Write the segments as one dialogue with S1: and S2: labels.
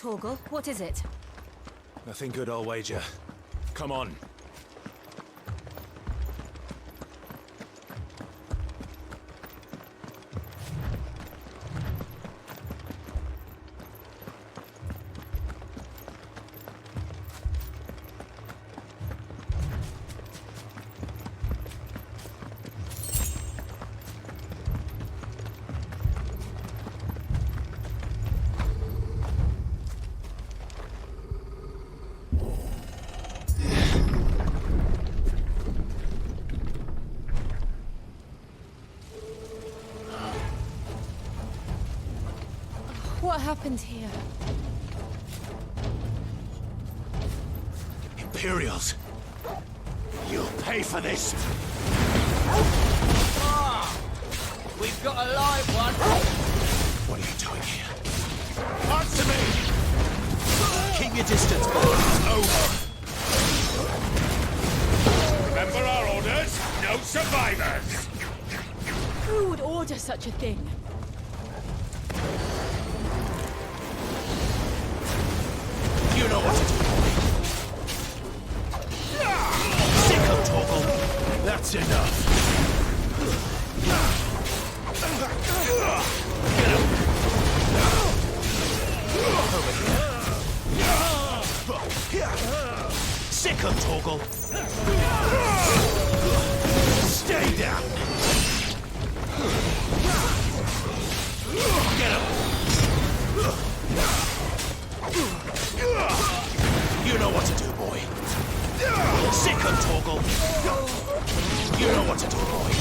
S1: Torgal, what is it?
S2: Nothing good, I'll wager. Come on.
S1: What happened here?
S2: Imperials! You'll pay for this!
S3: We've got a live one!
S2: What are you doing here? Answer me! Keep your distance, boy. It's over!
S4: Remember our orders? No survivors!
S1: Who would order such a thing?
S2: You know what to do, boy. Sick of Torgal. That's enough. Get him. Over here. Sick of Torgal. Stay down. Get him. You know what to do, boy. Sick of Torgal. You know what to do, boy.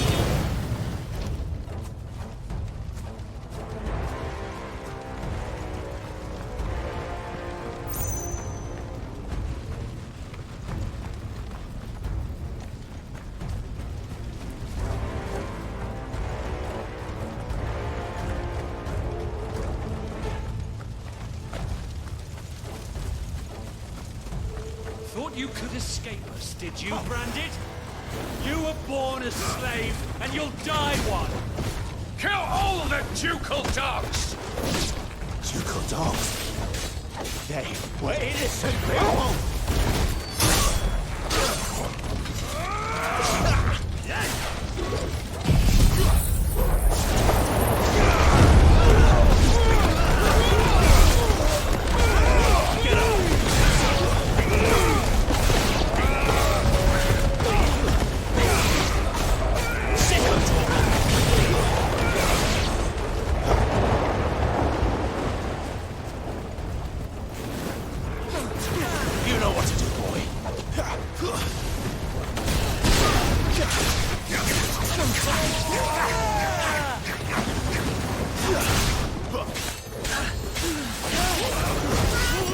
S4: Thought you could escape us, did you, Branded? You were born a slave, and you'll die one! Kill all the ducal dogs!
S2: Ducal dogs. They were innocent people.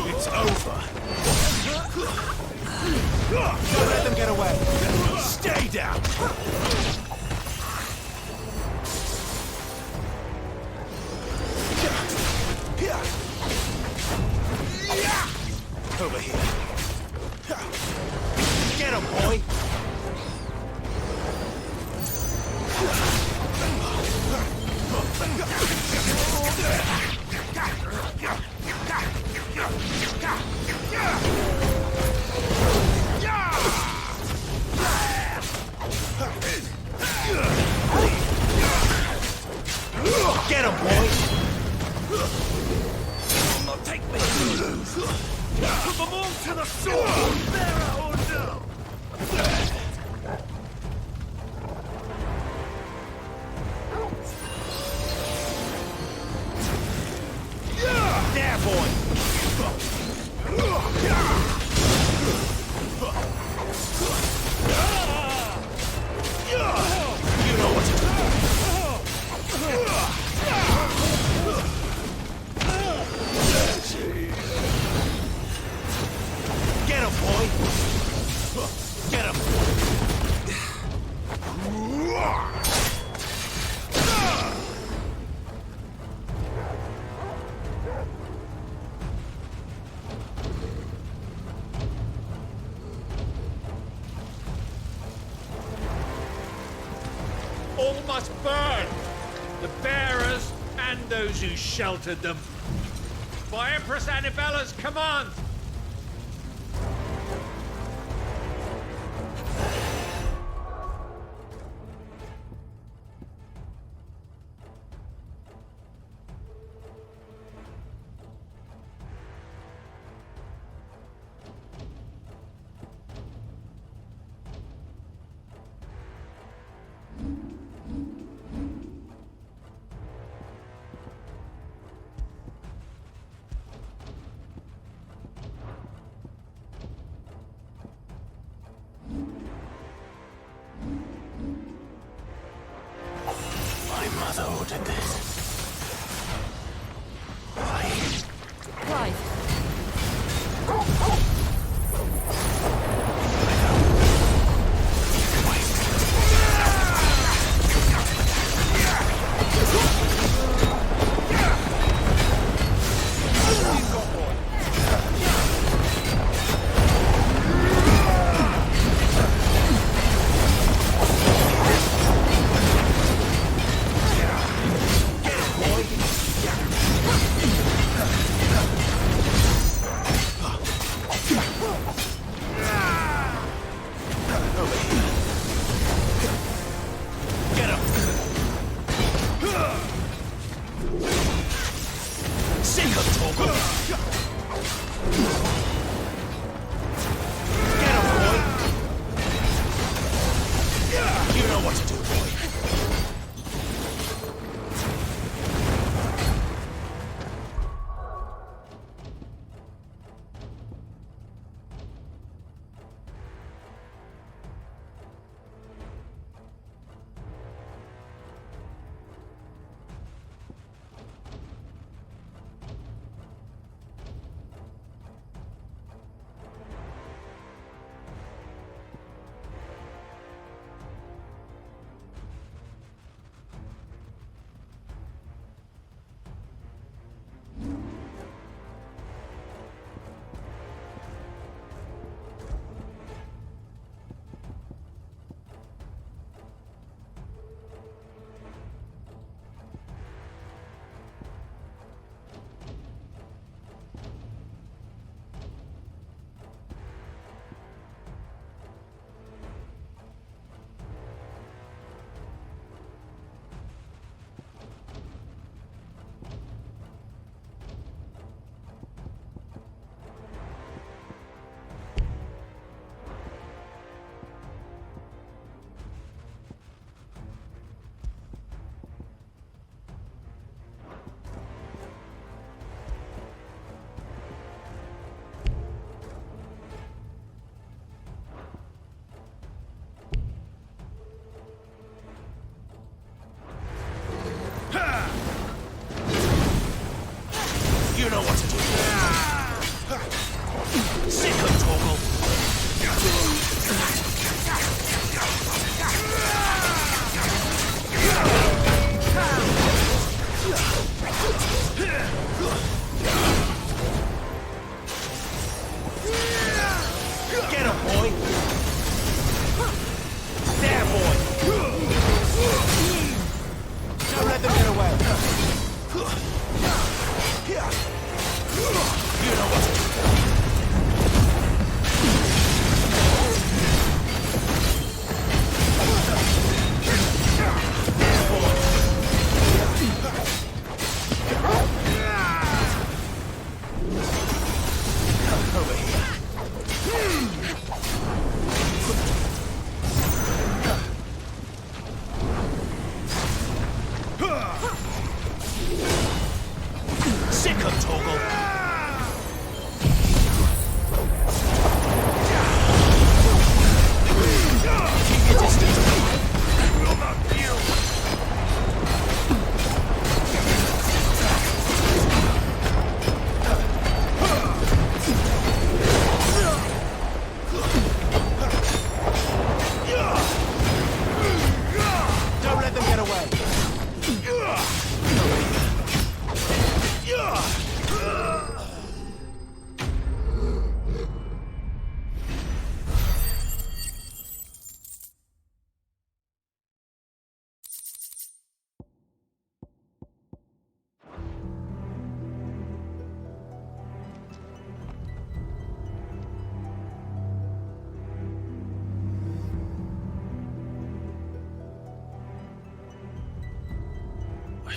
S2: It's over. Don't let them get away. Stay down. Over here. Get him, boy. Get him, boy!
S4: Will not take me to lose! Put them all to the sword! There or no!
S2: There, boy! You know what to do. Get him, boy! Get him!
S4: All must burn! The bearers and those who sheltered them. By Empress Annabella's command!
S2: My mother ordered this. Why?
S1: Clive.
S2: Get him! Second toggle! Get him, boy! You know what to do, boy.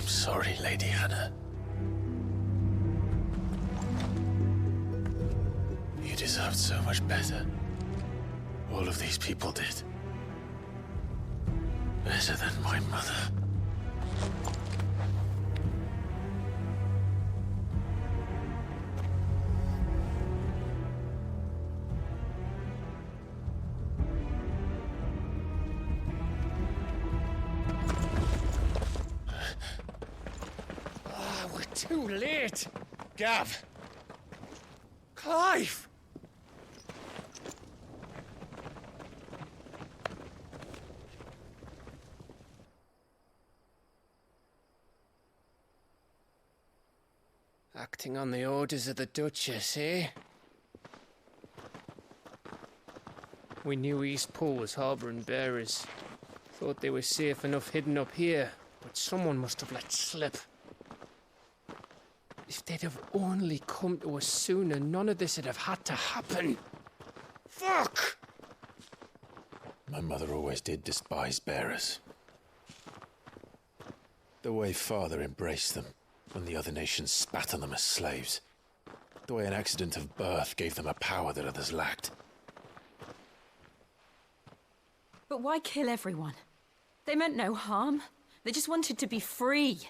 S2: I'm sorry, Lady Hannah. You deserved so much better. All of these people did. Better than my mother.
S4: We're too late.
S2: Gav!
S4: Clive!
S3: Acting on the orders of the Duchess, eh? We knew East Pool was harbouring bearers. Thought they were safe enough hidden up here, but someone must have let slip. If they'd have only come to us sooner, none of this would have had to happen. Fuck!
S2: My mother always did despise bearers. The way Father embraced them when the other nations spat on them as slaves. The way an accident of birth gave them a power that others lacked.
S1: But why kill everyone? They meant no harm. They just wanted to be free.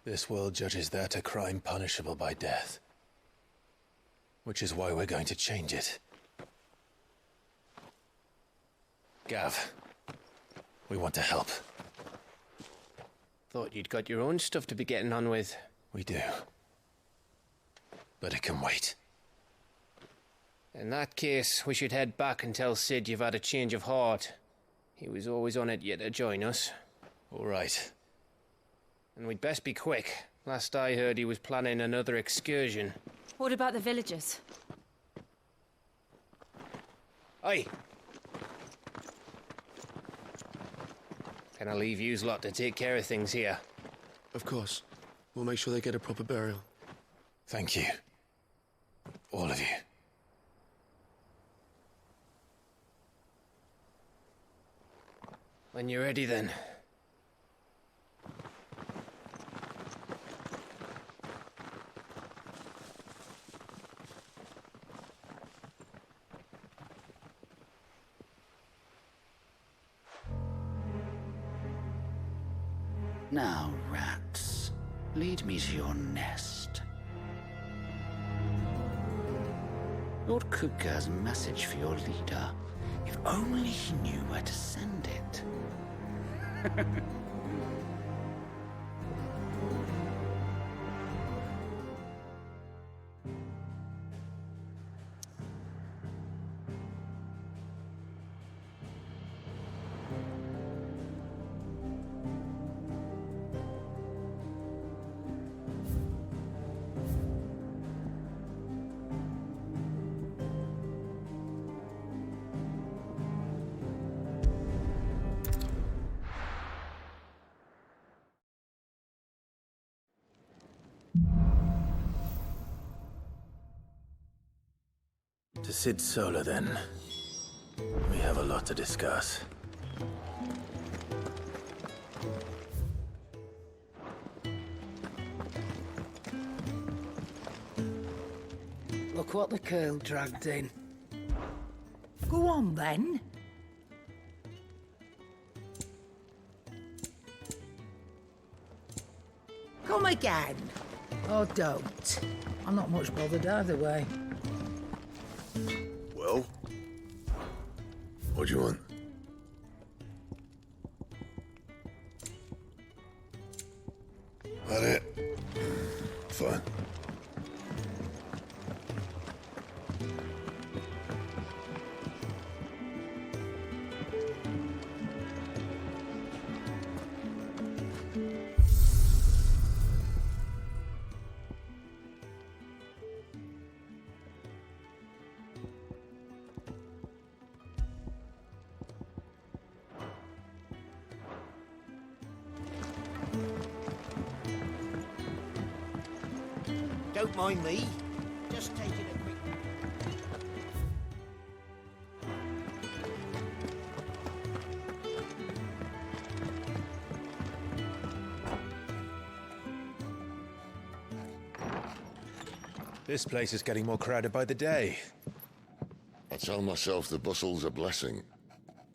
S2: This world judges that a crime punishable by death. Which is why we're going to change it. Gav, we want to help.
S3: Thought you'd got your own stuff to be getting on with.
S2: We do. But it can wait.
S3: In that case, we should head back and tell Sid you've had a change of heart. He was always on it yet to join us.
S2: All right.
S3: And we'd best be quick. Last I heard, he was planning another excursion.
S1: What about the villagers?
S3: Aye. Can I leave yous lot to take care of things here?
S5: Of course. We'll make sure they get a proper burial.
S2: Thank you. All of you.
S3: When you're ready, then.
S6: Now, rats, lead me to your nest. Lord Kuka has a message for your leader. If only he knew where to send it.
S2: To Sid Solar, then. We have a lot to discuss.
S7: Look what the curl dragged in. Go on, then. Come again. Or don't. I'm not much bothered either way.
S5: Well? What do you want? That it? Fine.
S8: Don't mind me. Just taking a quick...
S2: This place is getting more crowded by the day.
S9: I tell myself the bustle's a blessing.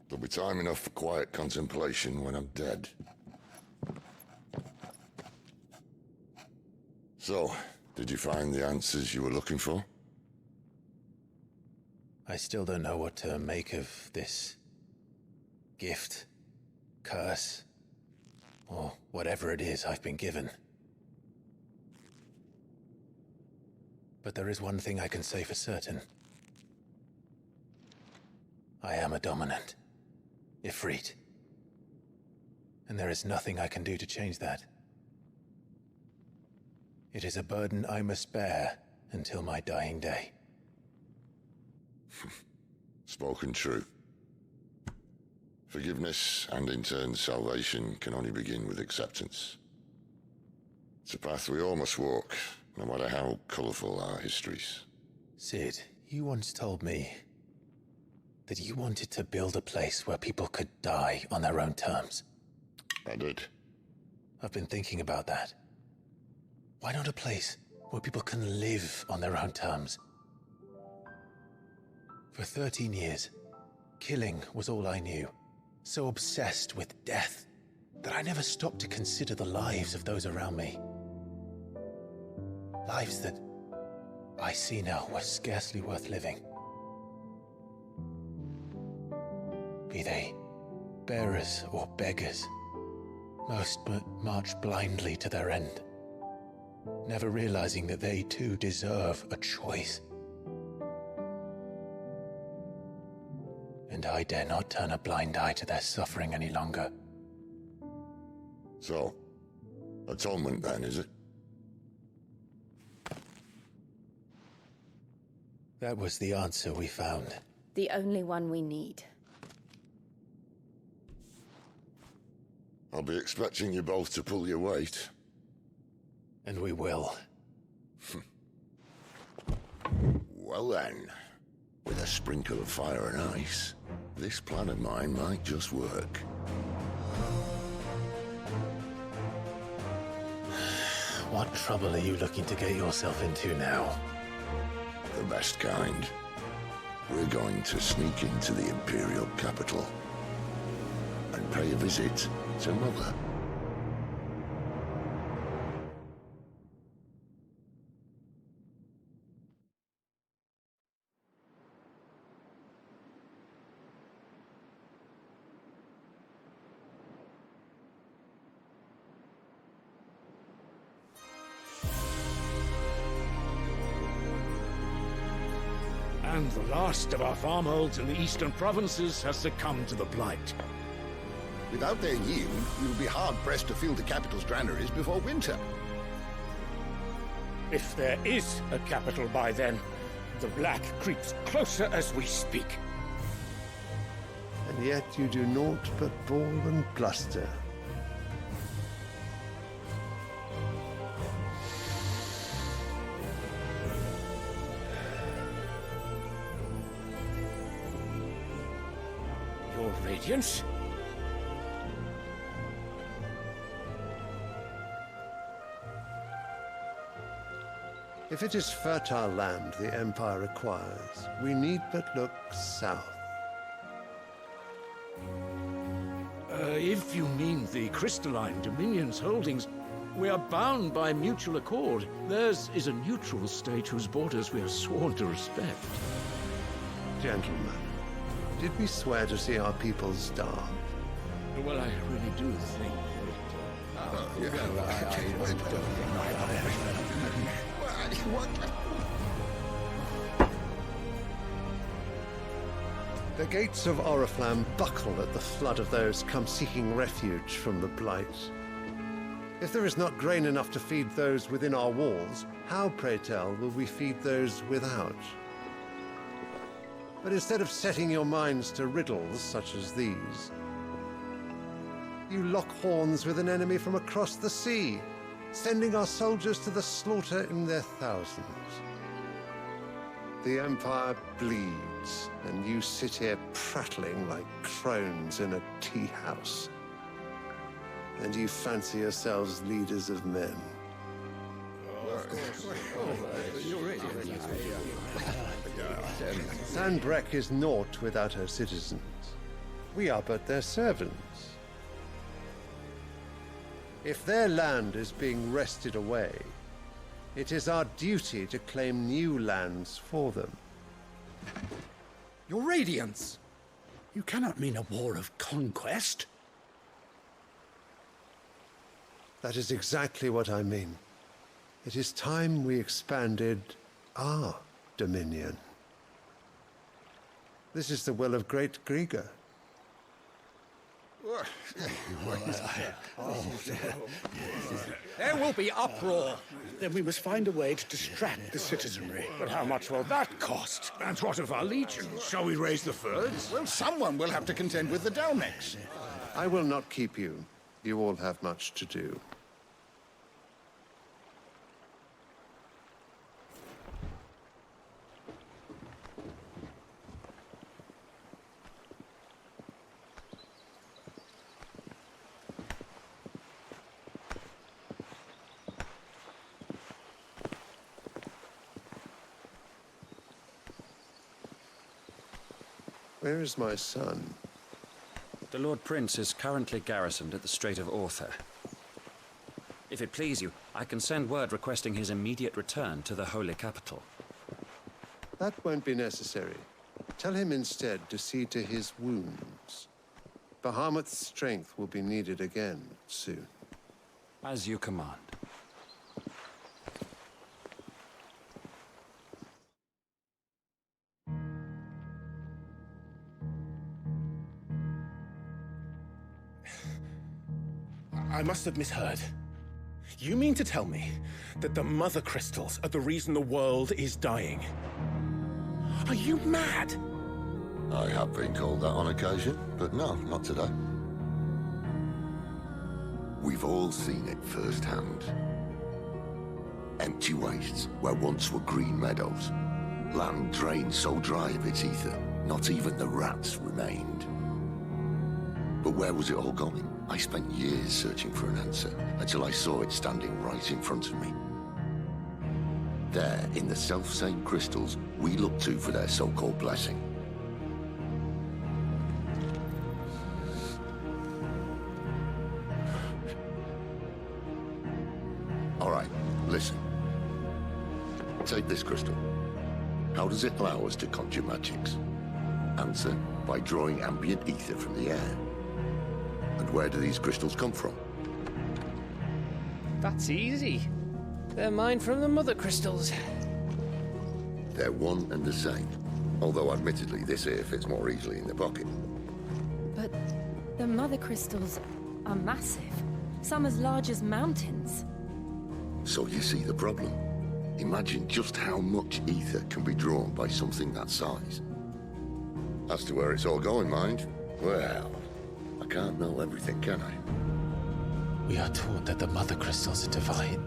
S9: There'll be time enough for quiet contemplation when I'm dead. So, did you find the answers you were looking for?
S2: I still don't know what to make of this gift, curse, or whatever it is I've been given. But there is one thing I can say for certain. I am a dominant, Ifrit. And there is nothing I can do to change that. It is a burden I must bear until my dying day.
S9: Spoken true. Forgiveness, and in turn salvation, can only begin with acceptance. It's a path we all must walk, no matter how colourful our histories.
S2: Sid, you once told me that you wanted to build a place where people could die on their own terms.
S9: I did.
S2: I've been thinking about that. Why not a place where people can live on their own terms? For 13 years, killing was all I knew. So obsessed with death that I never stopped to consider the lives of those around me. Lives that I see now were scarcely worth living. Be they bearers or beggars, most march blindly to their end, never realizing that they too deserve a choice. And I dare not turn a blind eye to their suffering any longer.
S9: So, atonement then, is it?
S2: That was the answer we found.
S1: The only one we need.
S9: I'll be expecting you both to pull your weight.
S2: And we will.
S9: Well then, with a sprinkle of fire and ice, this plan of mine might just work.
S2: What trouble are you looking to get yourself into now?
S9: The best kind. We're going to sneak into the Imperial capital and pay a visit to Mother.
S4: And the last of our farmholds in the eastern provinces has succumbed to the Blight.
S10: Without their yield, we will be hard-pressed to fill the capital's granaries before winter.
S4: If there is a capital by then, the Black creeps closer as we speak.
S11: And yet you do naught but bawl and bluster.
S4: Your Radiance?
S11: If it is fertile land the Empire acquires, we need but look south.
S4: If you mean the crystalline Dominion's holdings, we are bound by mutual accord. Theirs is a neutral state whose borders we are sworn to respect.
S11: Gentlemen, did we swear to see our people starve?
S4: Well, I really do think
S11: The gates of Oriflamme buckle at the flood of those come seeking refuge from the Blight. If there is not grain enough to feed those within our walls, how, pray tell, will we feed those without? But instead of setting your minds to riddles such as these, you lock horns with an enemy from across the sea, sending our soldiers to the slaughter in their thousands. The Empire bleeds, and you sit here prattling like crones in a tea house. And you fancy yourselves leaders of men. Sandbreck is naught without her citizens. We are but their servants. If their land is being wrested away, it is our duty to claim new lands for them.
S12: Your Radiance! You cannot mean a war of conquest.
S11: That is exactly what I mean. It is time we expanded our dominion. This is the will of great Grieger.
S12: There will be uproar. Then we must find a way to distract the citizenry.
S13: But how much will that cost? And what of our legions? Shall we raise the furs?
S10: Well, someone will have to contend with the Dalmex.
S11: I will not keep you. You all have much to do. Where is my son?
S14: The Lord Prince is currently garrisoned at the Strait of Author. If it please you, I can send word requesting his immediate return to the Holy Capital.
S11: That won't be necessary. Tell him instead to see to his wounds. Bahamut's strength will be needed again soon.
S14: As you command.
S13: I must have misheard. You mean to tell me that the Mother Crystals are the reason the world is dying? Are you mad?
S9: I have been called that on occasion, but no, not today. We've all seen it firsthand. Empty wastes where once were green meadows. Land drained so dry of its ether, not even the rats remained. But where was it all going? I spent years searching for an answer, until I saw it standing right in front of me. There, in the self-same crystals we look to for their so-called blessing. All right, listen. Take this crystal. How does it allow us to conjure magics? Answer, by drawing ambient ether from the air. And where do these crystals come from?
S3: That's easy. They're mined from the Mother Crystals.
S9: They're one and the same. Although admittedly this here fits more easily in the pocket.
S1: But the Mother Crystals are massive. Some as large as mountains.
S9: So you see the problem. Imagine just how much ether can be drawn by something that size. As to where it's all going, mind, well, I can't know everything, can I?
S2: We are taught that the Mother Crystals are divine.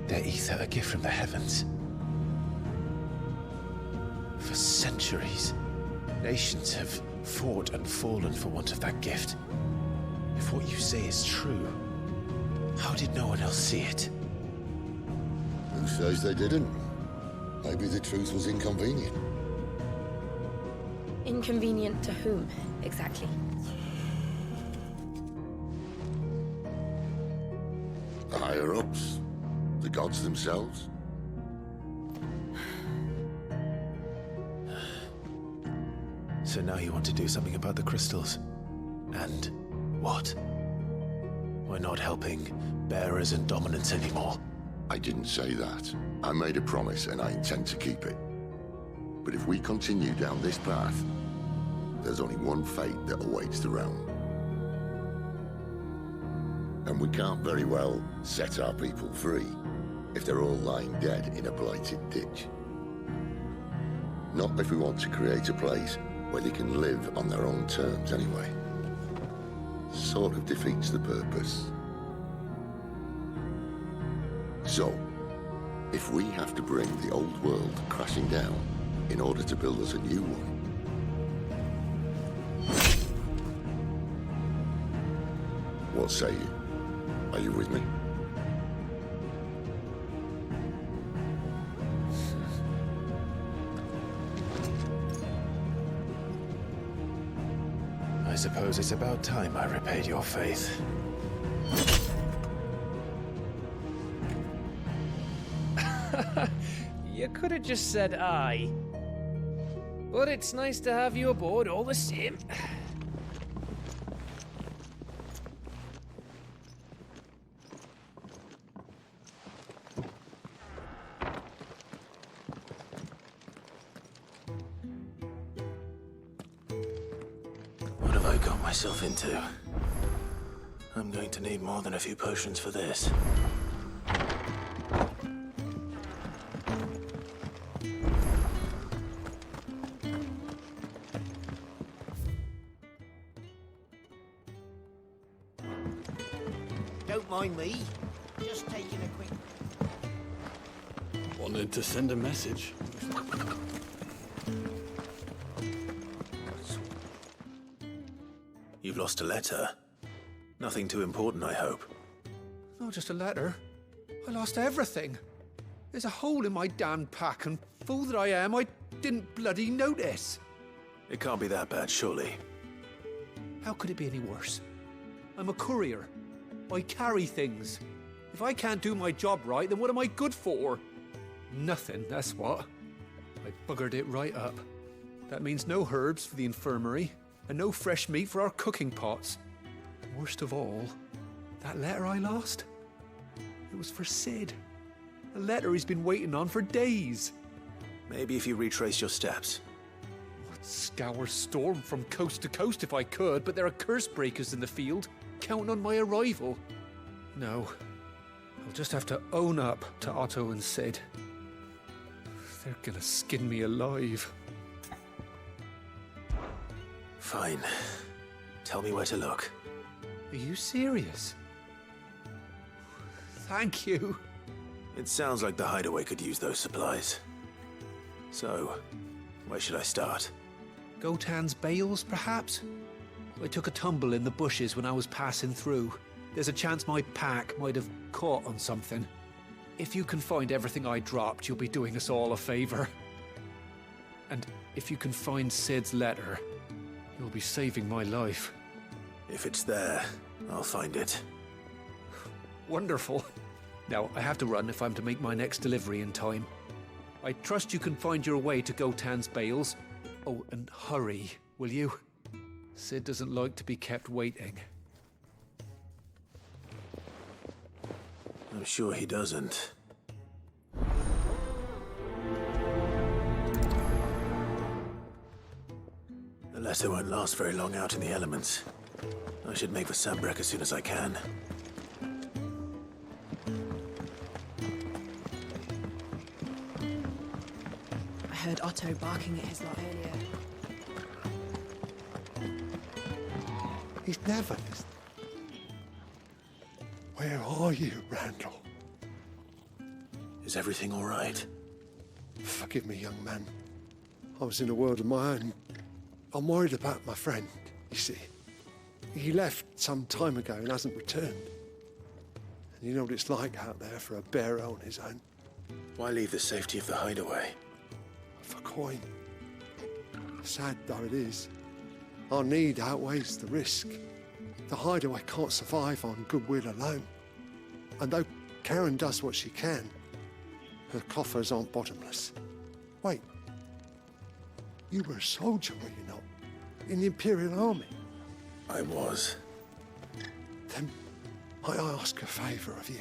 S2: Their ether a gift from the heavens. For centuries, nations have fought and fallen for want of that gift. If what you say is true, how did no one else see it?
S9: Who says they didn't? Maybe the truth was inconvenient.
S1: Inconvenient to whom, exactly?
S9: The higher-ups, the gods themselves.
S2: So now you want to do something about the crystals? And what? We're not helping bearers and dominants anymore.
S9: I didn't say that. I made a promise and I intend to keep it. But if we continue down this path, there's only one fate that awaits the realm. And we can't very well set our people free if they're all lying dead in a blighted ditch. Not if we want to create a place where they can live on their own terms anyway. Sort of defeats the purpose. So, if we have to bring the old world crashing down in order to build us a new one, what say you? Are you with me?
S2: suppose it's about time I repaid your faith.
S3: You could have just said aye. But it's nice to have you aboard all the same.
S2: What have I got myself into? I'm going to need more than a few potions for this.
S8: Don't mind me. Just taking a quick...
S5: Wanted to send a message.
S2: You've lost a letter. Nothing too important, I hope.
S15: Not just a letter. I lost everything. There's a hole in my damn pack, and fool that I am, I didn't bloody notice.
S2: It can't be that bad, surely.
S15: How could it be any worse? I'm a courier. I carry things. If I can't do my job right, then what am I good for? Nothing, that's what. I buggered it right up. That means no herbs for the infirmary, and no fresh meat for our cooking pots. Worst of all, that letter I lost? It was for Sid. A letter he's been waiting on for days.
S2: Maybe if you retrace your steps.
S15: I'd scour Storm from coast to coast if I could, but there are curse breakers in the field, counting on my arrival. No, I'll just have to own up to Otto and Sid. They're gonna skin me alive.
S2: Fine. Tell me where to look.
S15: Are you serious? Thank you.
S2: It sounds like the hideaway could use those supplies. So, where should I start?
S15: Gotan's bales, perhaps? I took a tumble in the bushes when I was passing through. There's a chance my pack might have caught on something. If you can find everything I dropped, you'll be doing us all a favor. And if you can find Sid's letter, you'll be saving my life.
S2: If it's there, I'll find it.
S15: Wonderful. Now, I have to run if I'm to make my next delivery in time. I trust you can find your way to Gotan's bales. Oh, and hurry, will you? Sid doesn't like to be kept waiting.
S2: I'm sure he doesn't. The letter won't last very long out in the elements. I should make for Sambrek as soon as I can.
S1: I heard Otto barking at his lot earlier.
S11: He's never listened. Where are you, Randall?
S2: Is everything all right?
S11: Forgive me, young man. I was in a world of my own. I'm worried about my friend, you see. He left some time ago and hasn't returned. And you know what it's like out there for a bearer on his own.
S2: Why leave the safety of the hideaway?
S11: For coin. Sad though it is, our need outweighs the risk. The hideaway can't survive on goodwill alone. And though Karen does what she can, her coffers aren't bottomless. Wait, you were a soldier, were you not? In the Imperial Army?
S2: I was.
S11: Then might I ask a favour of you?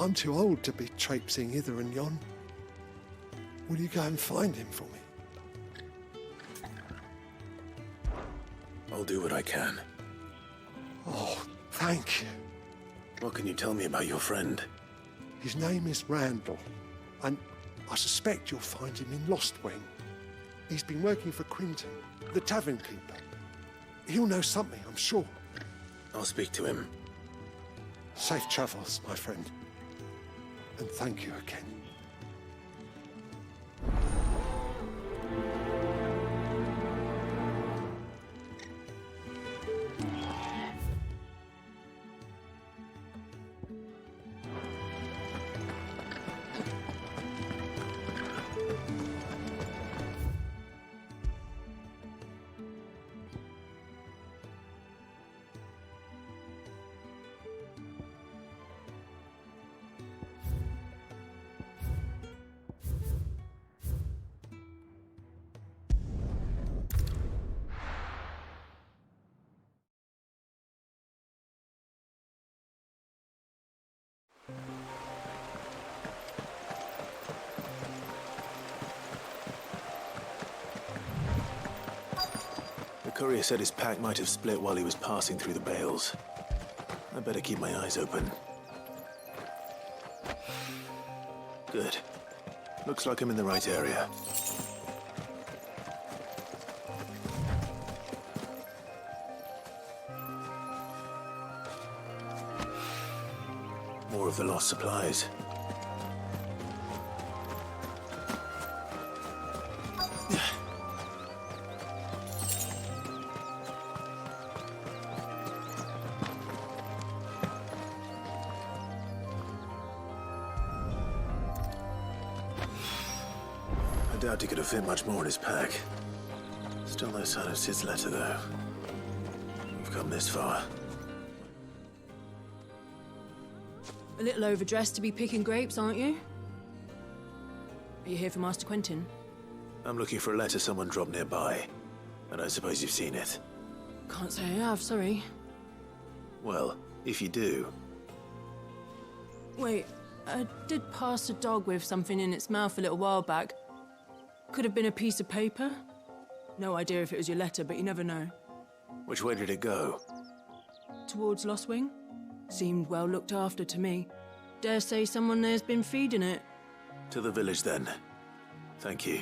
S11: I'm too old to be traipsing hither and yon. Will you go and find him for me?
S2: I'll do what I can.
S11: Oh, thank you.
S2: What can you tell me about your friend?
S11: His name is Randall, and I suspect you'll find him in Lost Wing. He's been working for Quinton, the tavern keeper. He'll know something, I'm sure.
S2: I'll speak to him.
S11: Safe travels, my friend. And thank you again.
S16: Courier said his pack might have split while he was passing through the bales. I better keep my eyes open. Good. Looks like I'm in the right area. More of the lost supplies. I doubt he could have fit much more in his pack. Still no sign of Sid's letter, though. We've come this far.
S1: A little overdressed to be picking grapes, aren't you? Are you here for Master Quentin?
S16: I'm looking for a letter someone dropped nearby, and I suppose you've seen it.
S1: Can't say I have, sorry.
S16: Well, if you do...
S1: Wait, I did pass a dog with something in its mouth a little while back. Could have been a piece of paper. No idea if it was your letter, but you never know.
S16: Which way did it go?
S1: Towards Lost Wing? Seemed well looked after to me. Dare say someone there's been feeding it.
S16: To the village, then. Thank you.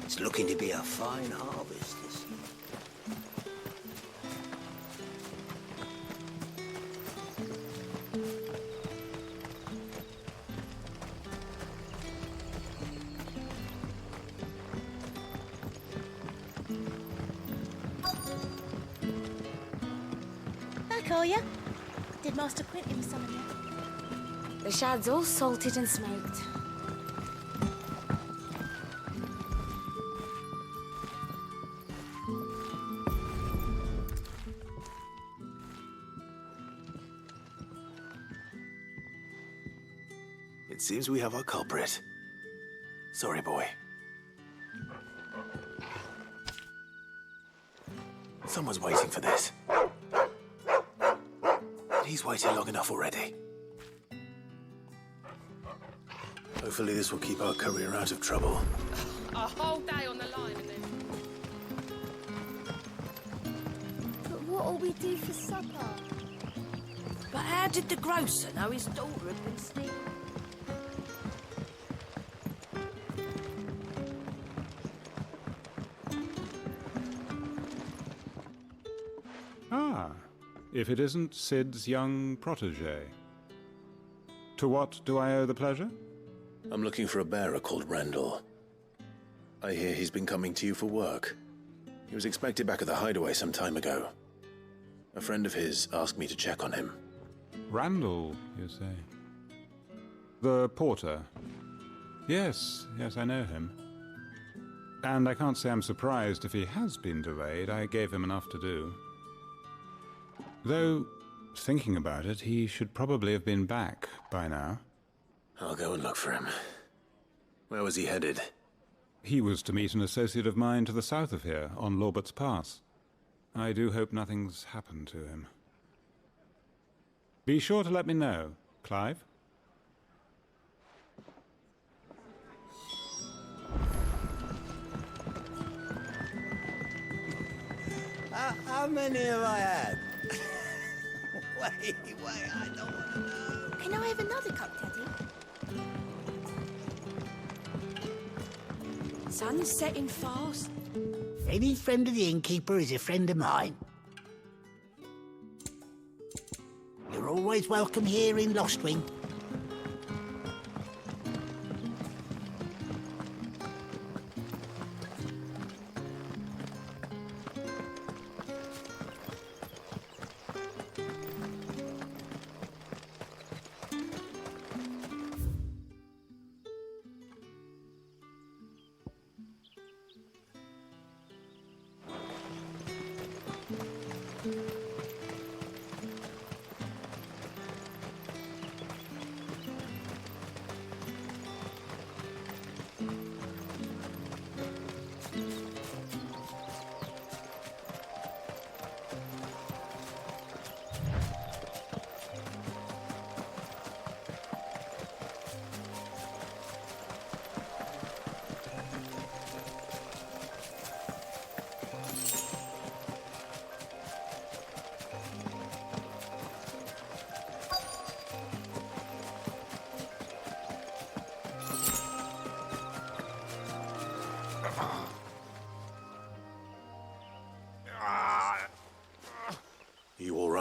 S8: It's looking to be a fine harvest, this year.
S17: Back, are ya? Did Master Quentin summon you?
S18: The shad's all salted and smoked.
S16: It seems we have our culprit. Sorry, boy. Someone's waiting for this. He's waited long enough already. Hopefully this will keep our courier out of trouble.
S19: A whole day on the line and then...
S17: But what'll we do for supper?
S7: But how did the grocer know his daughter had been stealing?
S20: Ah, if it isn't Sid's young protege. To what do I owe the pleasure?
S16: I'm looking for a bearer called Randall. I hear he's been coming to you for work. He was expected back at the hideaway some time ago. A friend of his asked me to check on him.
S20: Randall, you say? The porter? Yes, I know him. And I can't say I'm surprised if he has been delayed. I gave him enough to do. Though, thinking about it, he should probably have been back by now.
S16: I'll go and look for him. Where was he headed?
S20: He was to meet an associate of mine to the south of here, on Lorbert's Pass. I do hope nothing's happened to him. Be sure to let me know, Clive.
S8: How many have I had? Wait, I don't want to know.
S17: Can I have another cup, Daddy?
S7: Sun's setting fast.
S8: Any friend of the innkeeper is a friend of mine. You're always welcome here in Lostwing.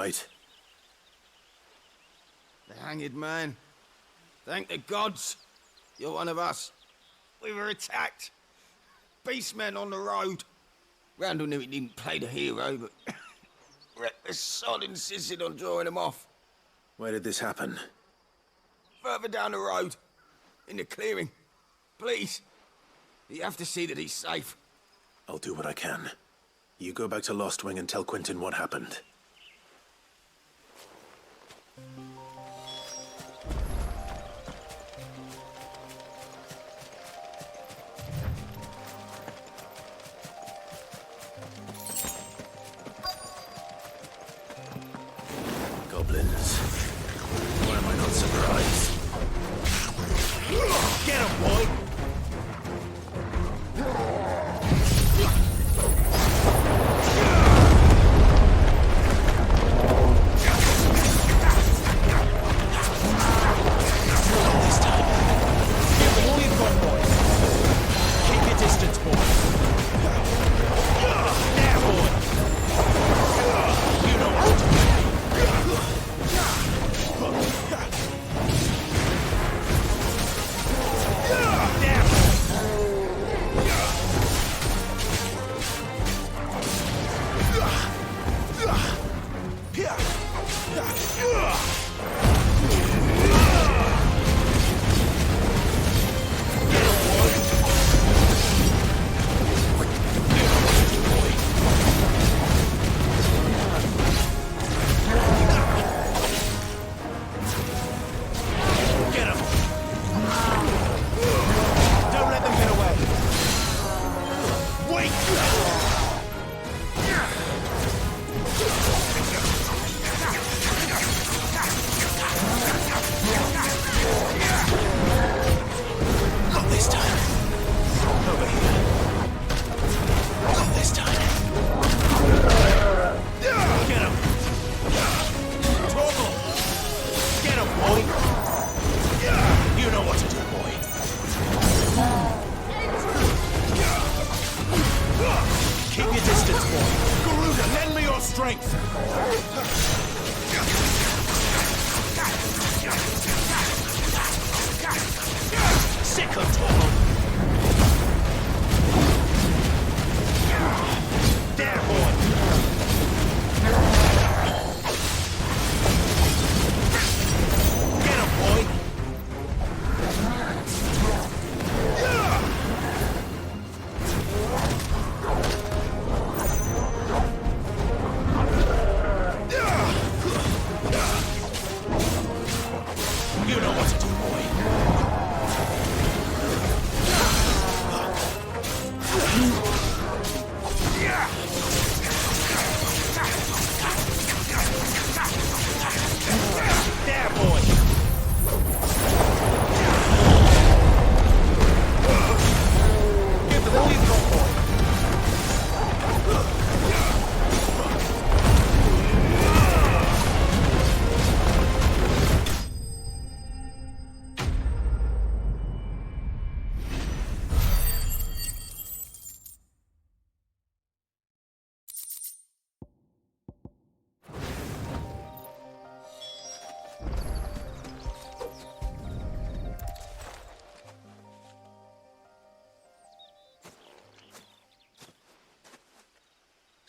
S16: right?
S8: The hanged man. Thank the gods. You're one of us. We were attacked. Beastmen on the road. Randall knew he didn't play the hero, but the sod insisted on drawing him off.
S16: Where did this happen?
S8: Further down the road. In the clearing. Please. You have to see that he's safe.
S16: I'll do what I can. You go back to Lost Wing and tell Quentin what happened. Goblins. Why am I not surprised?
S8: Get him, boy!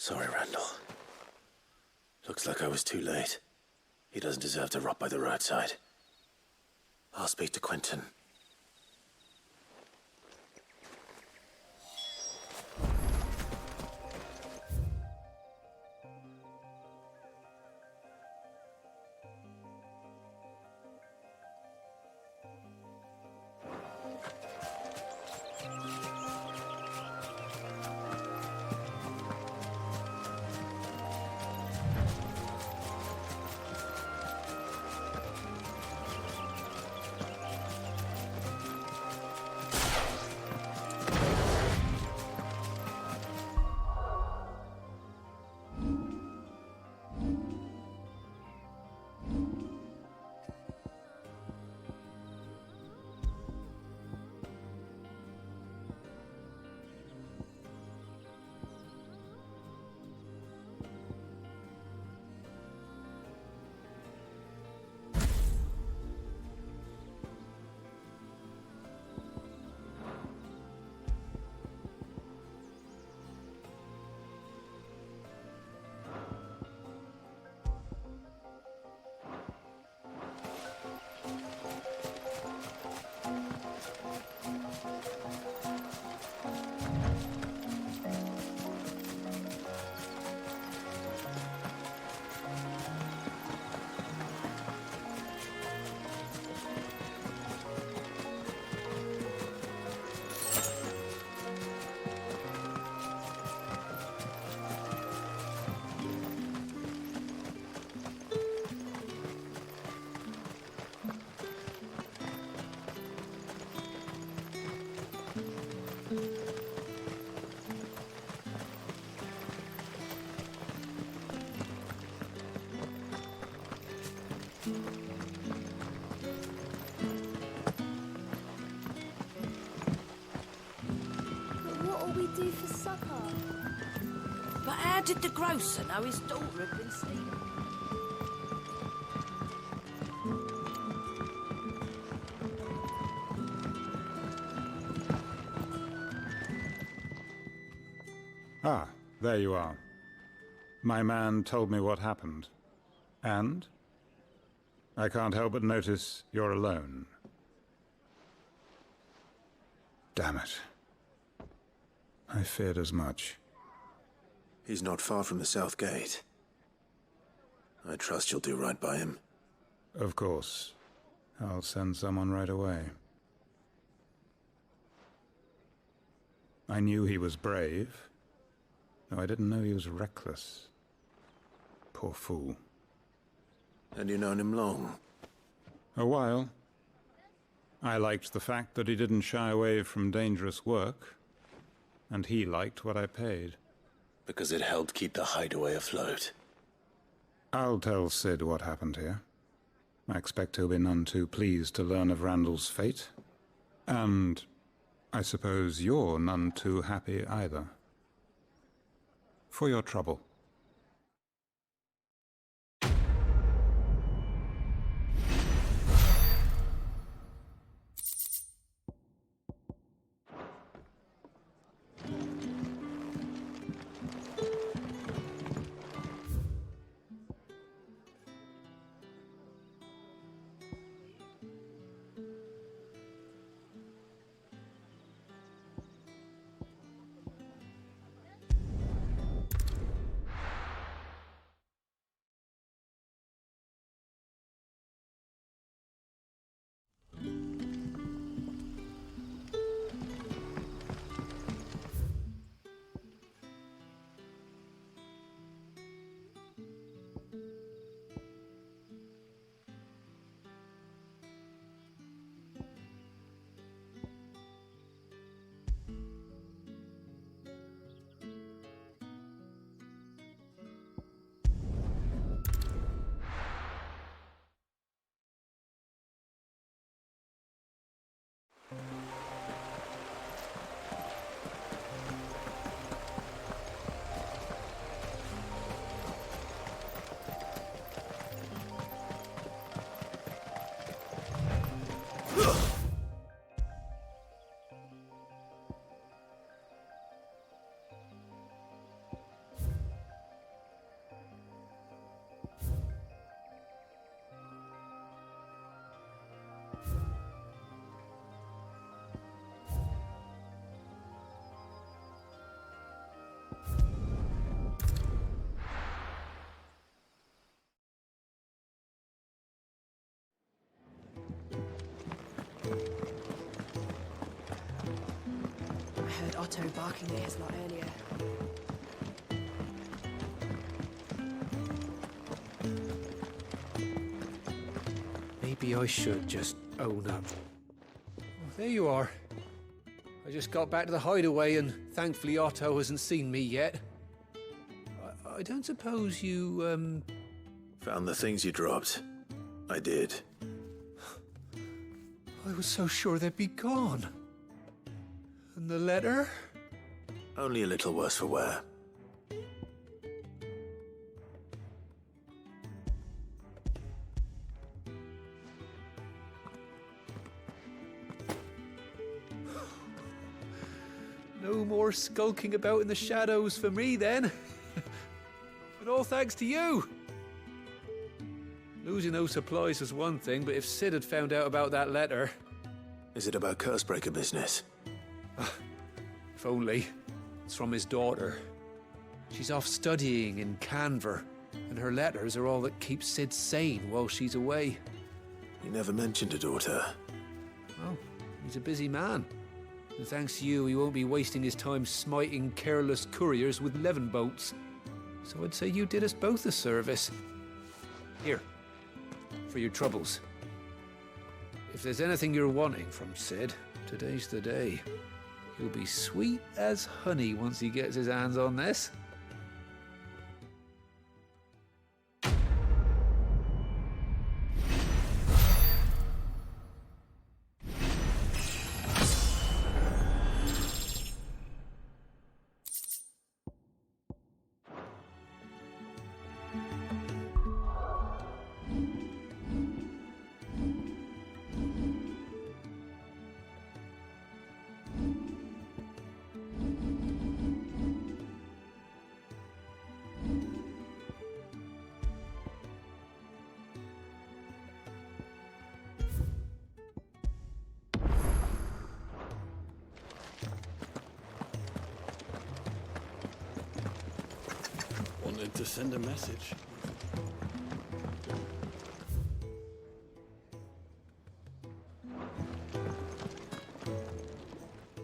S16: Sorry, Randall. Looks like I was too late. He doesn't deserve to rot by the roadside. I'll speak to Quentin.
S18: do for supper?
S21: But how did the grocer know his daughter had been stealing?
S20: Ah, there you are. My man told me what happened. And? I can't help but notice you're alone. Damn it. I feared as much.
S16: He's not far from the South Gate. I trust you'll do right by him.
S20: Of course. I'll send someone right away. I knew he was brave, though I didn't know he was reckless. Poor fool.
S16: And you known him long?
S20: A while. I liked the fact that he didn't shy away from dangerous work, and he liked what I paid.
S16: Because it helped keep the hideaway afloat.
S20: I'll tell Sid what happened here. I expect he'll be none too pleased to learn of Randall's fate. And I suppose you're none too happy either. For your trouble.
S22: I heard Otto barking at his lot earlier.
S15: Maybe I should just own up. Oh, there you are. I just got back to the hideaway and thankfully Otto hasn't seen me yet. I don't suppose you,
S16: Found the things you dropped. I did.
S15: I was so sure they'd be gone. And the letter?
S16: Only a little worse for wear.
S15: No more skulking about in the shadows for me, then. And all thanks to you. Losing those supplies was one thing, but if Sid had found out about that letter...
S16: Is it about Cursebreaker business?
S15: If only. It's from his daughter. She's off studying in Canver, and her letters are all that keep Sid sane while she's away.
S16: You never mentioned a daughter.
S15: Well, he's a busy man. And thanks to you, he won't be wasting his time smiting careless couriers with levin bolts. So I'd say you did us both a service. Here, for your troubles. If there's anything you're wanting from Sid, today's the day. He'll be sweet as honey once he gets his hands on this.
S5: wanted to send a message.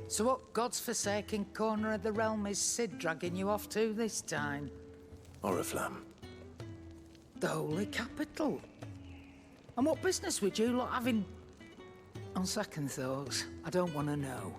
S7: So what God's forsaken corner of the realm is Sid dragging you off to this time?
S16: Oriflamme.
S7: The Holy Capital. And what business would you lot having? On second thoughts, I don't want to know.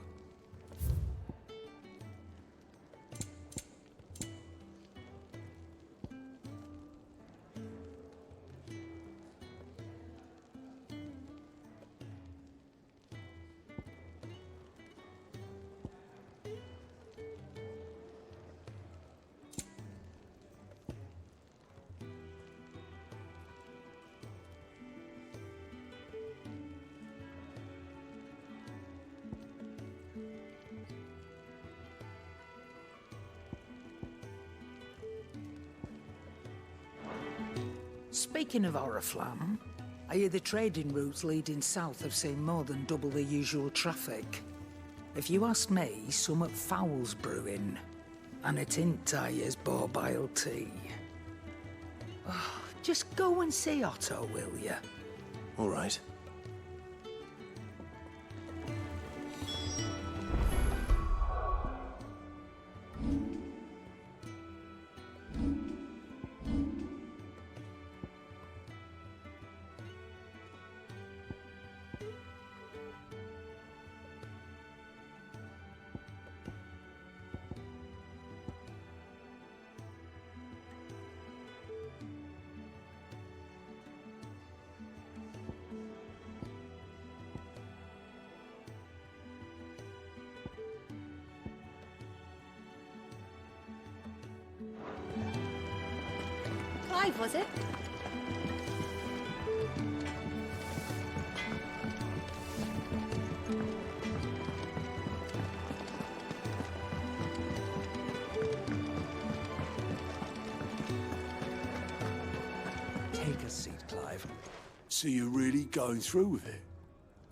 S7: Speaking of Oriflamme, I hear the trading routes leading south have seen more than double the usual traffic. If you ask me, somewhat foul's brewing. And it ain't Tyre's borbile tea. Oh, just go and see Otto, will ya?
S16: All right.
S17: Clive, was it?
S12: Take a seat, Clive.
S4: So you're really going through with it?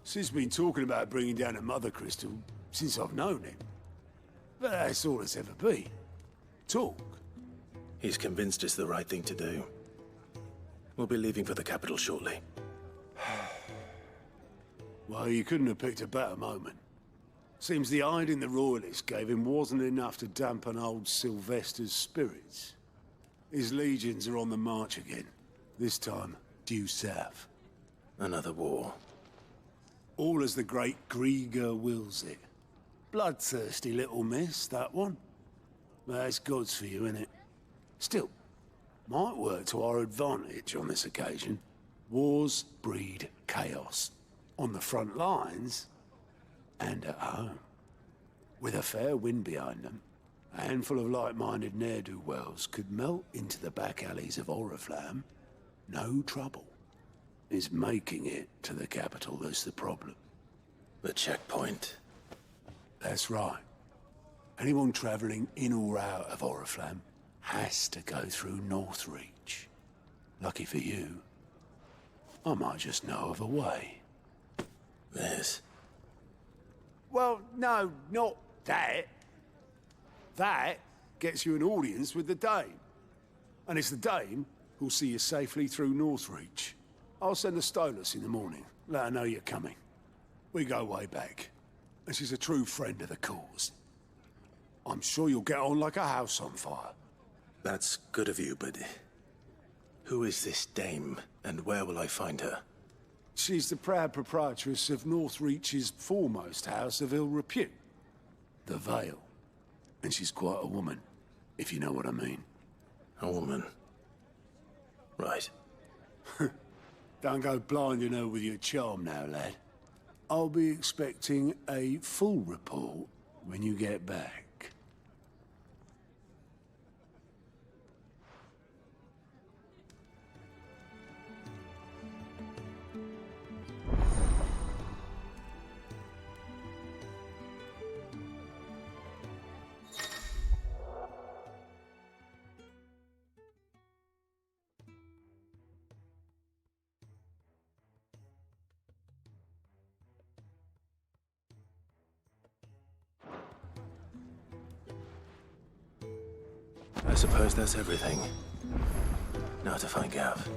S4: Sid's been talking about bringing down a mother crystal since I've known him. But that's all it's ever been. Talk.
S16: He's convinced it's the right thing to do. We'll be leaving for the capital shortly.
S4: Well, you couldn't have picked a better moment. Seems the hiding the Royalists gave him wasn't enough to dampen old Sylvester's spirits. His legions are on the march again. This time, due south.
S16: Another war.
S4: All as the great Grieger wills it. Bloodthirsty little miss, that one. But that's God's for you, innit? Still, might work to our advantage on this occasion. Wars breed chaos. On the front lines, and at home. With a fair wind behind them, a handful of like-minded ne'er-do-wells could melt into the back alleys of Oriflamme. No trouble. It's making it to the capital that's the problem.
S16: The checkpoint.
S4: That's right. Anyone travelling in or out of Oriflamme has to go through Northreach. Lucky for you, I might just know of a way.
S16: This?
S4: Well, no, not that. That gets you an audience with the Dame. And it's the Dame who'll see you safely through Northreach. I'll send the Stolas in the morning. Let her know you're coming. We go way back. And she's a true friend of the cause. I'm sure you'll get on like a house on fire.
S16: That's good of you, but who is this Dame, and where will I find her?
S4: She's the proud proprietress of Northreach's foremost house of ill repute, the Vale. And she's quite a woman, if you know what I mean.
S16: A woman? Right.
S4: Don't go blinding her with your charm now, lad. I'll be expecting a full report when you get back.
S16: I suppose that's everything. Now to find Gav.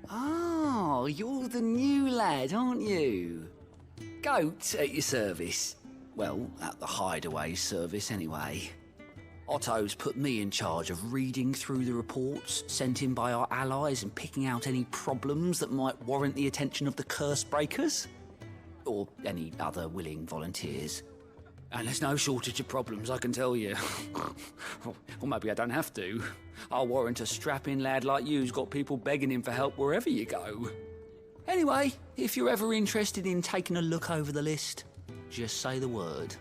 S6: Oh, you're the new lad, aren't you? Goat at your service. Well, at the hideaway service, anyway. Otto's put me in charge of reading through the reports sent in by our allies and picking out any problems that might warrant the attention of the curse breakers. Or any other willing volunteers. And there's no shortage of problems, I can tell you. Or maybe I don't have to. I'll warrant a strapping lad like you's got people begging him for help wherever you go. Anyway, if you're ever interested in taking a look over the list, just say the word.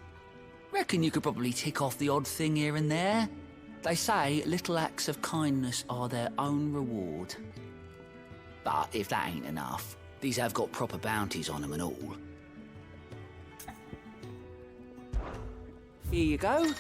S6: Reckon you could probably tick off the odd thing here and there. They say little acts of kindness are their own reward. But if that ain't enough, these have got proper bounties on them and all. Here you go.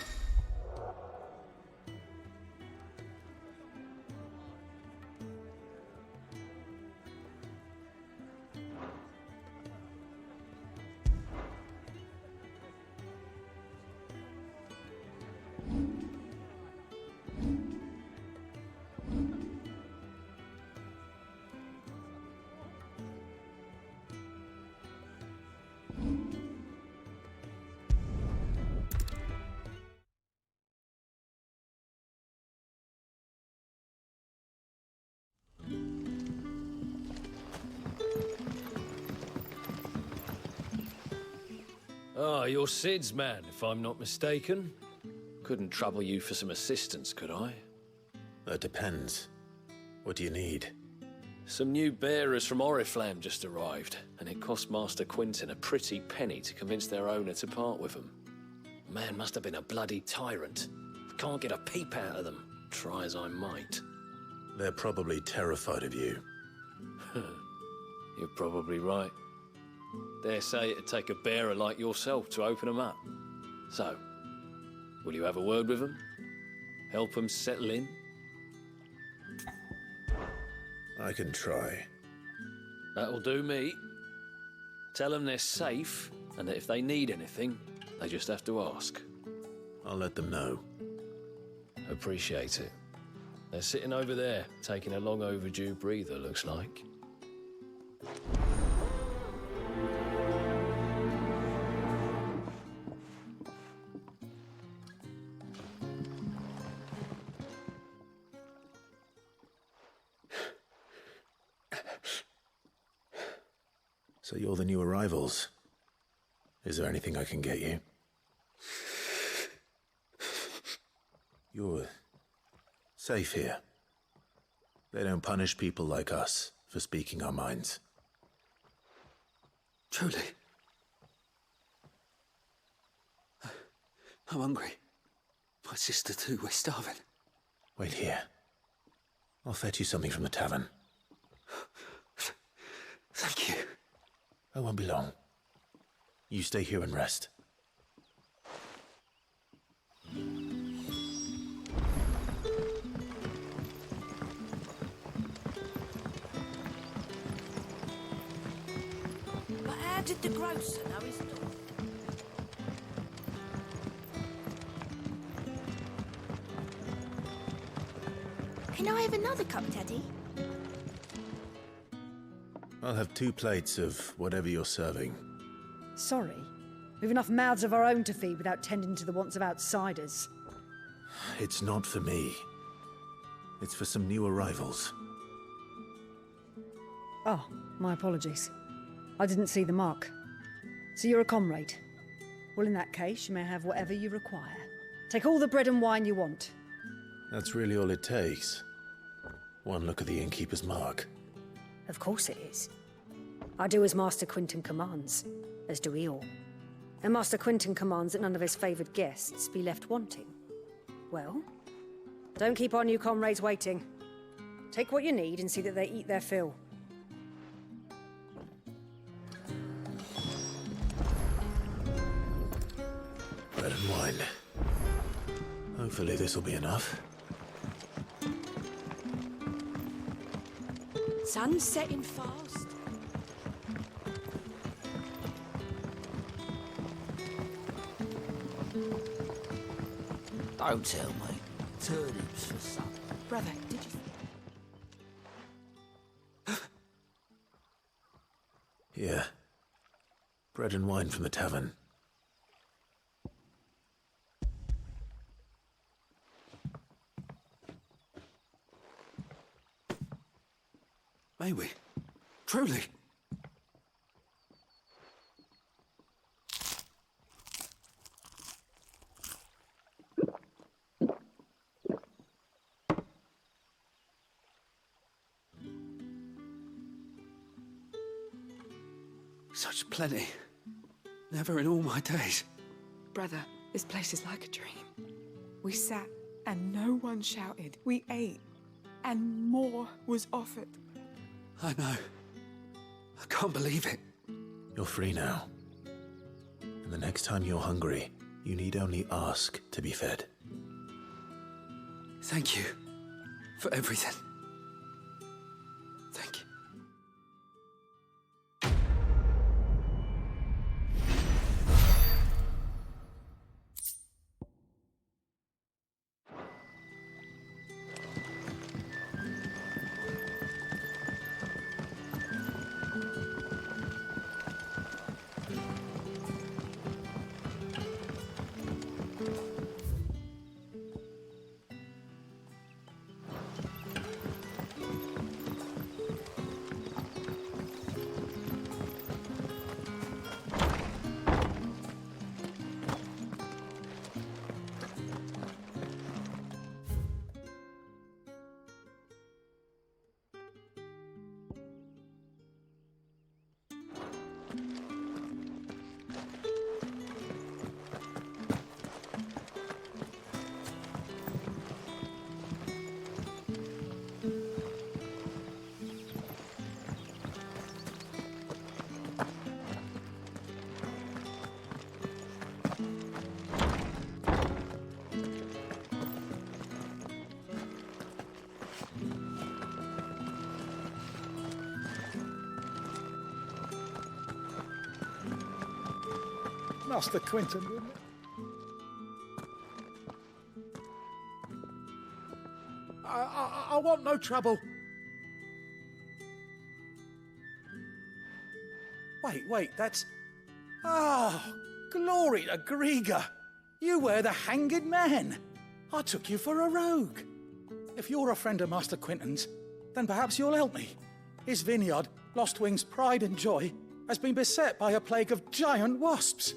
S10: Ah, you're Sid's man, if I'm not mistaken. Couldn't trouble you for some assistance, could I?
S16: That depends. What do you need?
S10: Some new bearers from Oriflamme just arrived, and it cost Master Quinton a pretty penny to convince their owner to part with them. Man must have been a bloody tyrant. Can't get a peep out of them, try as I might.
S16: They're probably terrified of you.
S10: You're probably right. Dare say it'd take a bearer like yourself to open them up. So, will you have a word with them? Help them settle in?
S16: I can try.
S10: That'll do me. Tell them they're safe, and that if they need anything, they just have to ask.
S16: I'll let them know.
S10: Appreciate it. They're sitting over there, taking a long overdue breather, looks like.
S16: So you're the new arrivals. Is there anything I can get you? You're safe here. They don't punish people like us for speaking our minds.
S6: Truly. I'm hungry. My sister too, we're starving.
S16: Wait here. I'll fetch you something from the tavern.
S6: Thank you.
S16: I won't be long. You stay here and rest.
S21: But how did the grocer know his dog?
S17: Can I have another cup, Daddy?
S16: I'll have 2 plates of whatever you're serving.
S23: Sorry. We've enough mouths of our own to feed without tending to the wants of outsiders.
S16: It's not for me. It's for some new arrivals.
S23: Oh, my apologies. I didn't see the mark. So you're a comrade. Well, in that case, you may have whatever you require. Take all the bread and wine you want.
S16: That's really all it takes. One look at the innkeeper's mark.
S23: Of course it is. I do as Master Quinton commands, as do we all. And Master Quinton commands that none of his favoured guests be left wanting. Well, don't keep our new comrades waiting. Take what you need and see that they eat their fill.
S16: Bread and wine. Hopefully this'll be enough.
S21: Sun's setting fast.
S6: Don't tell me. Turnips for supper.
S22: Brother, did you...
S16: Here. Bread and wine from the tavern.
S6: May we? Truly? Such plenty. Never in all my days.
S9: Brother, this place is like a dream. We sat and no one shouted. We ate and more was offered.
S6: I know. I can't believe it.
S16: You're free now. And the next time you're hungry, you need only ask to be fed.
S6: Thank you for everything. Thank you.
S12: Master Quinton, wouldn't it? I want no trouble. Wait, that's... Oh, glory to Grieger. You were the hanged man. I took you for a rogue. If you're a friend of Master Quinton's, then perhaps you'll help me. His vineyard, Lostwing's pride and joy, has been beset by a plague of giant wasps.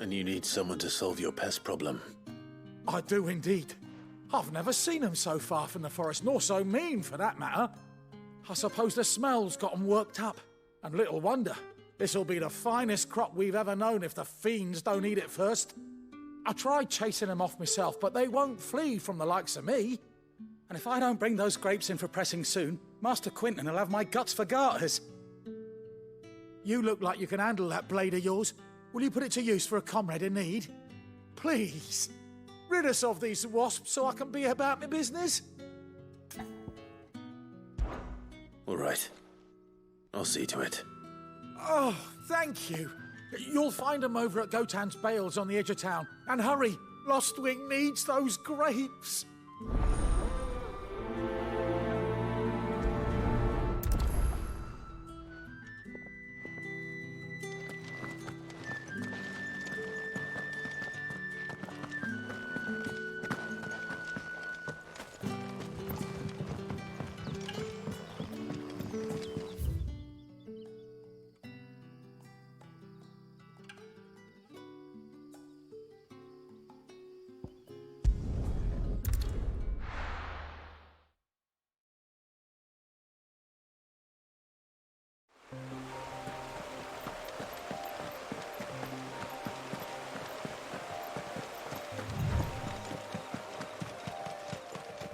S16: And you need someone to solve your pest problem.
S12: I do indeed. I've never seen them so far from the forest, nor so mean, for that matter. I suppose the smell's got them worked up. And little wonder. This'll be the finest crop we've ever known if the fiends don't eat it first. I tried chasing them off myself, but they won't flee from the likes of me. And if I don't bring those grapes in for pressing soon, Master Quinton will have my guts for garters. You look like you can handle that blade of yours. Will you put it to use for a comrade in need? Please, rid us of these wasps so I can be about my business.
S16: All right. I'll see to it.
S12: Oh, thank you. You'll find them over at Gotan's Bales on the edge of town. And hurry, Lostwing needs those grapes.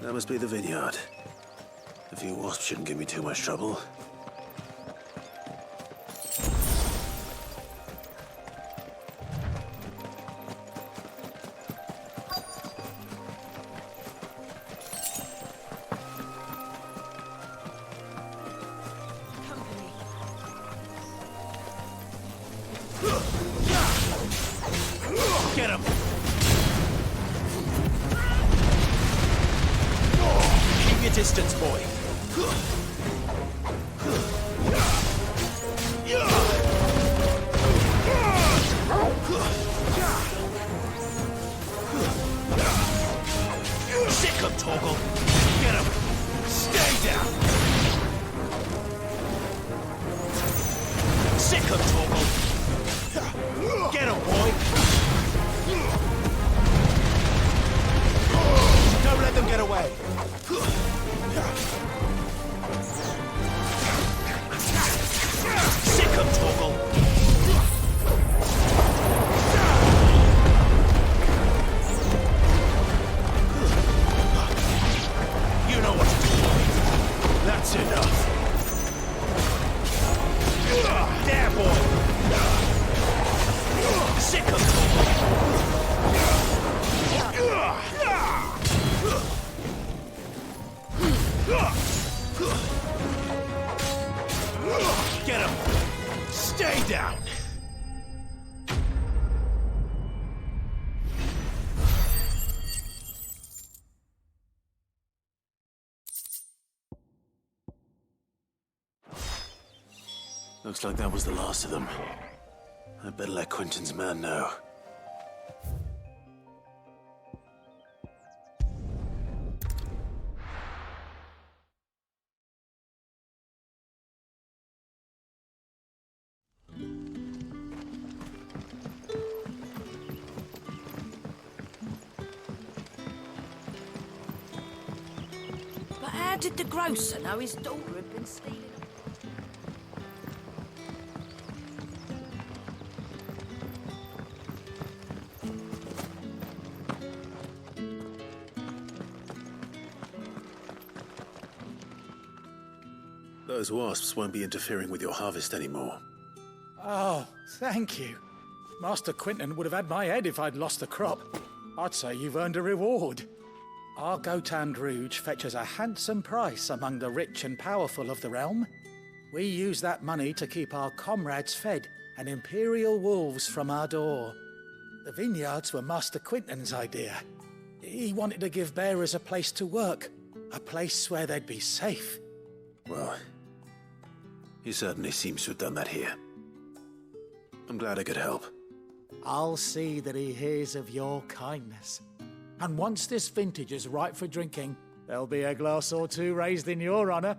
S16: That must be the vineyard. A few wasps shouldn't give me too much trouble.
S12: Get him!
S3: distance, boy. Sick him, Toggle. Get him. Stay down. Sick him, Toggle. Get him, boy. Don't let them get away. Sick him, Toggle. You know what to do. That's enough. There, boy. Sick of Get him. Stay down.
S16: Looks like that was the last of them. I better let Quentin's man know.
S21: But how did the grocer know his daughter had been stealing?
S16: Those wasps won't be interfering with your harvest anymore.
S12: Oh, thank you. Master Quentin would have had my head if I'd lost the crop. I'd say you've earned a reward. Our Gotand Rouge fetches a handsome price among the rich and powerful of the realm. We use that money to keep our comrades fed and imperial wolves from our door. The vineyards were Master Quentin's idea. He wanted to give bearers a place to work, a place where they'd be safe.
S16: Well, he certainly seems to have done that here. I'm glad I could help.
S12: I'll see that he hears of your kindness. And once this vintage is ripe for drinking, there'll be a glass or two raised in your honor.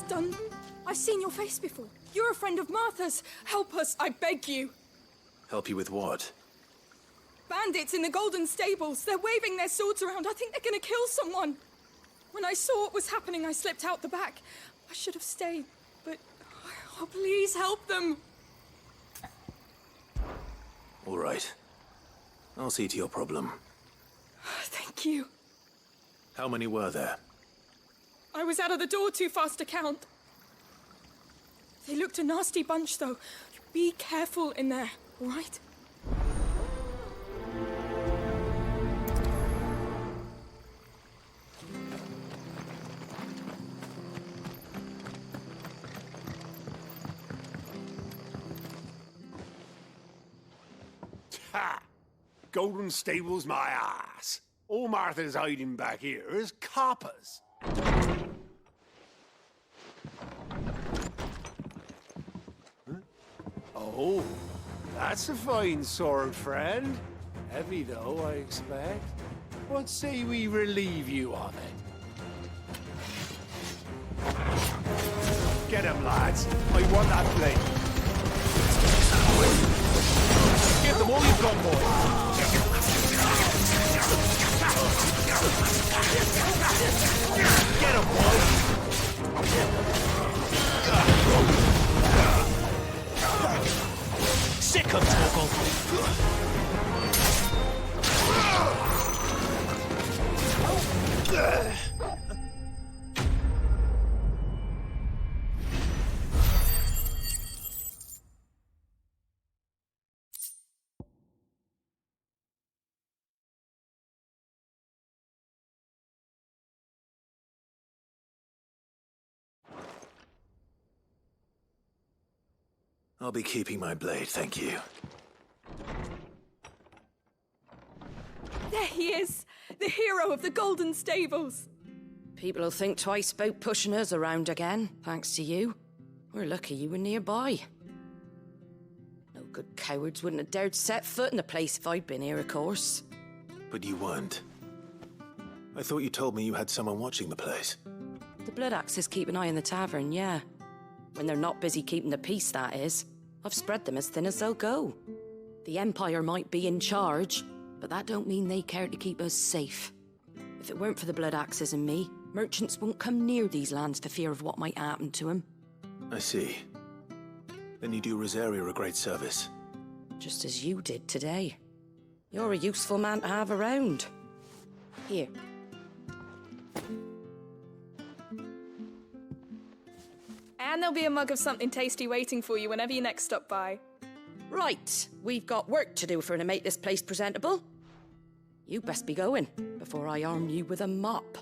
S9: Done. I've seen your face before. You're a friend of Martha's. Help us, I beg you.
S16: Help you with what?
S9: Bandits in the Golden Stables. They're waving their swords around. I think they're gonna kill someone. When I saw what was happening, I slipped out the back. I should have stayed, but... Oh, please help them.
S16: All right. I'll see to your problem.
S9: Thank you.
S16: How many were there?
S9: I was out of the door too fast to count. They looked a nasty bunch, though. Be careful in there, all right?
S4: Ha! Golden Stables, my ass. All Martha's hiding back here is coppers. Huh? Oh, that's a fine sword, friend. Heavy, though, I expect. What say we relieve you of it? Get him, lads. I want that blade.
S3: Give them all you've got, boy. Get him, boy. Sick of Torgal.
S16: I'll be keeping my blade, thank you.
S9: There he is! The hero of the Golden Stables!
S21: People will think twice about pushing us around again, thanks to you. We're lucky you were nearby. No good cowards wouldn't have dared set foot in the place if I'd been here, of course.
S16: But you weren't. I thought you told me you had someone watching the place.
S21: The Blood Axes keep an eye on the tavern, yeah. When they're not busy keeping the peace, that is. I've spread them as thin as they'll go. The Empire might be in charge, but that don't mean they care to keep us safe. If it weren't for the Blood Axes and me, merchants won't come near these lands for fear of what might happen to them.
S16: I see. Then you do Rosaria a great service.
S21: Just as you did today. You're a useful man to have around. Here.
S9: And there'll be a mug of something tasty waiting for you whenever you next stop by.
S21: Right, we've got work to do to make this place presentable. You best be going, before I arm you with a mop.